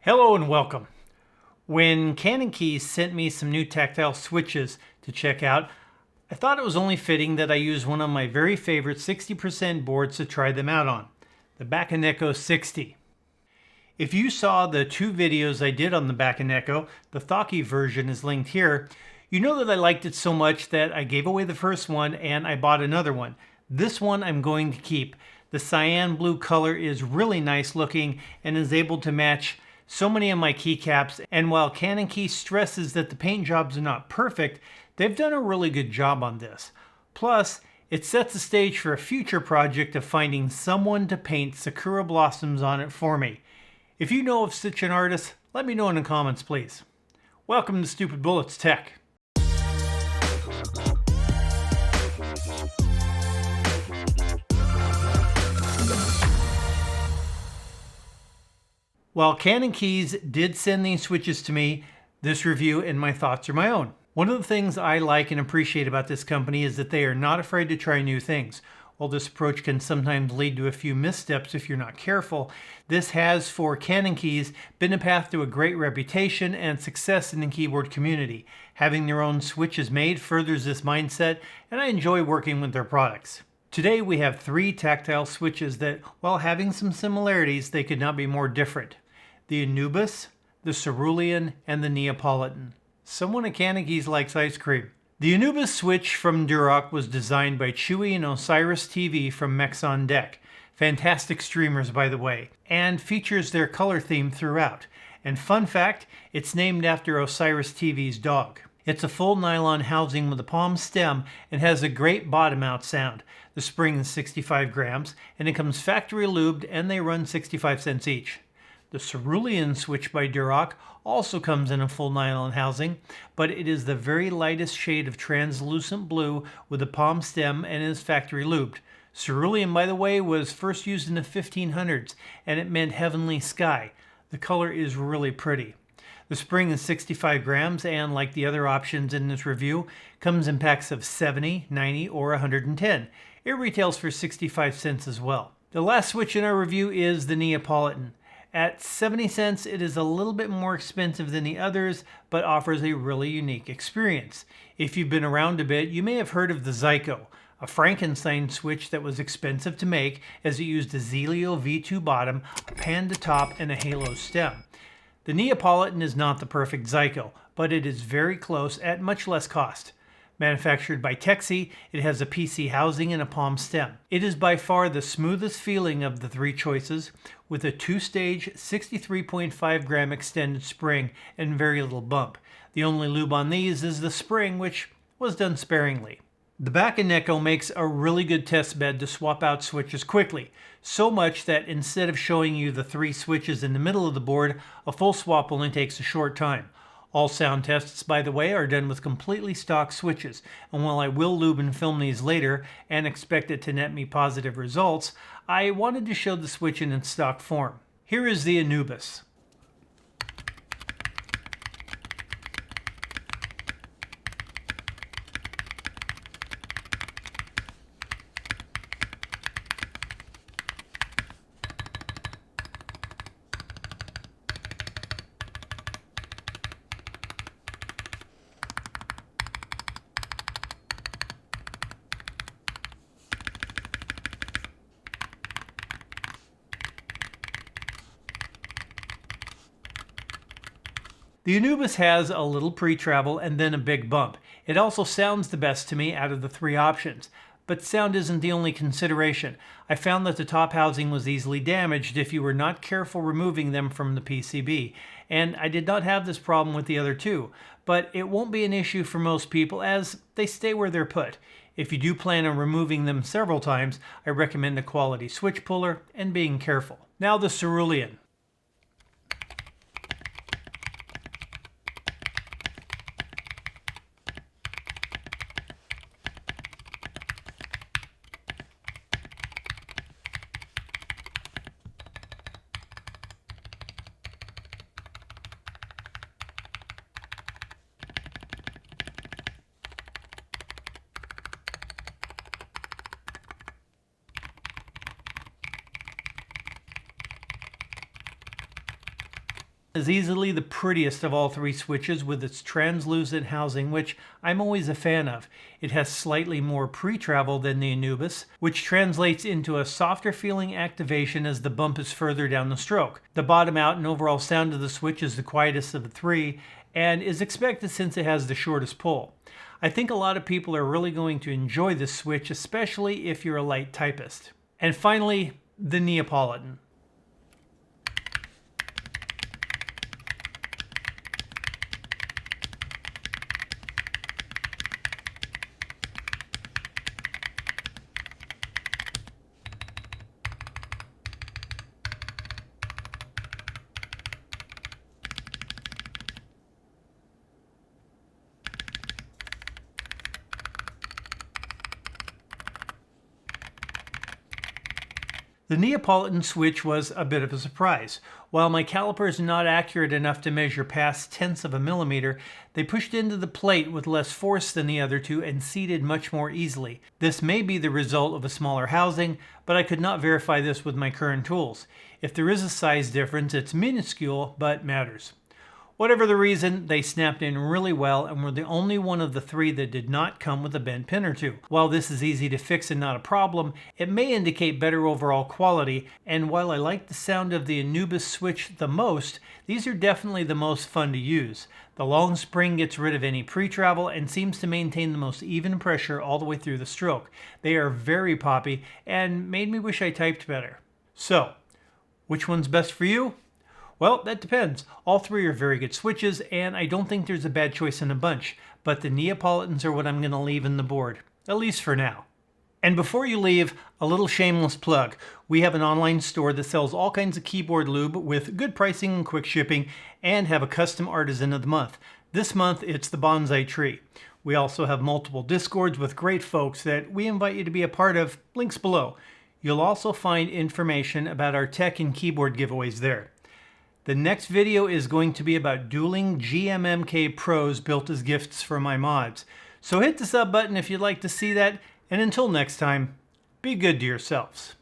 Hello and welcome. When CannonKeys sent me some new tactile switches to check out, I thought it was only fitting that I use one of my very favorite 60% boards to try them out on, the Bakeneko 60. If you saw the two videos I did on the Bakeneko, the Thaki version is linked here, you know that I liked it so much that I gave away the first one and I bought another one. This one I'm going to keep. The cyan blue color is really nice looking and is able to match so many of my keycaps, and while CannonKeys stresses that the paint jobs are not perfect, they've done a really good job on this. Plus, it sets the stage for a future project of finding someone to paint sakura blossoms on it for me. If you know of such an artist, let me know in the comments, please. Welcome to Stupid Bullets Tech. While CannonKeys did send these switches to me, this review and my thoughts are my own. One of the things I like and appreciate about this company is that they are not afraid to try new things. While this approach can sometimes lead to a few missteps if you're not careful, this has, for CannonKeys, been a path to a great reputation and success in the keyboard community. Having their own switches made furthers this mindset, and I enjoy working with their products. Today we have three tactile switches that, while having some similarities, they could not be more different. The Anubis, the Cerulean, and the Neapolitan. Someone at CannonKeys likes ice cream. The Anubis switch from Duroc was designed by Chewy and Osiris TV from Mechs on Deck. Fantastic streamers, by the way, and features their color theme throughout. And fun fact, it's named after Osiris TV's dog. It's a full nylon housing with a palm stem and has a great bottom out sound. The spring is 65 grams and it comes factory lubed, and they run 65 cents each. The Cerulean switch by Duroc also comes in a full nylon housing, but it is the very lightest shade of translucent blue with a palm stem and is factory lubed. Cerulean, by the way, was first used in the 1500s and it meant heavenly sky. The color is really pretty. The spring is 65 grams and, like the other options in this review, comes in packs of 70, 90, or 110. It retails for 65 cents as well. The last switch in our review is the Neapolitan. At 70 cents, it is a little bit more expensive than the others, but offers a really unique experience. If you've been around a bit, you may have heard of the Zyko, a Frankenstein switch that was expensive to make as it used a Zelio V2 bottom, a panda top, and a halo stem. The Neapolitan is not the perfect Zyko, but it is very close at much less cost. Manufactured by Texi, it has a PC housing and a palm stem. It is by far the smoothest feeling of the three choices, with a two-stage 63.5 gram extended spring and very little bump. The only lube on these is the spring, which was done sparingly. The Bakeneko makes a really good test bed to swap out switches quickly, so much that instead of showing you the three switches in the middle of the board, a full swap only takes a short time. All sound tests, by the way, are done with completely stock switches, and while I will lube and film these later and expect it to net me positive results, I wanted to show the switch in its stock form. Here is the Anubis. The Anubis has a little pre-travel and then a big bump. It also sounds the best to me out of the three options. But sound isn't the only consideration. I found that the top housing was easily damaged if you were not careful removing them from the PCB. And I did not have this problem with the other two. But it won't be an issue for most people as they stay where they're put. If you do plan on removing them several times, I recommend a quality switch puller and being careful. Now the Cerulean. Is easily the prettiest of all three switches with its translucent housing, which I'm always a fan of. It has slightly more pre-travel than the Anubis, which translates into a softer feeling activation as the bump is further down the stroke. The bottom out and overall sound of the switch is the quietest of the three, and is expected since it has the shortest pull. I think a lot of people are really going to enjoy this switch, especially if you're a light typist. And finally, the Neapolitan. The Neapolitan switch was a bit of a surprise. While my calipers are not accurate enough to measure past tenths of a millimeter, they pushed into the plate with less force than the other two and seated much more easily. This may be the result of a smaller housing, but I could not verify this with my current tools. If there is a size difference, it's minuscule, but matters. Whatever the reason, they snapped in really well and were the only one of the three that did not come with a bent pin or two. While this is easy to fix and not a problem, it may indicate better overall quality, and while I like the sound of the Anubis switch the most, these are definitely the most fun to use. The long spring gets rid of any pre-travel and seems to maintain the most even pressure all the way through the stroke. They are very poppy and made me wish I typed better. So, which one's best for you? Well, that depends. All three are very good switches, and I don't think there's a bad choice in a bunch, but the Neapolitans are what I'm going to leave in the board, at least for now. And before you leave, a little shameless plug. We have an online store that sells all kinds of keyboard lube with good pricing and quick shipping, and have a custom artisan of the month. This month, it's the Bonsai Tree. We also have multiple Discords with great folks that we invite you to be a part of, links below. You'll also find information about our tech and keyboard giveaways there. The next video is going to be about dueling GMMK Pros built as gifts for my mods. So hit the sub button if you'd like to see that, and until next time, be good to yourselves.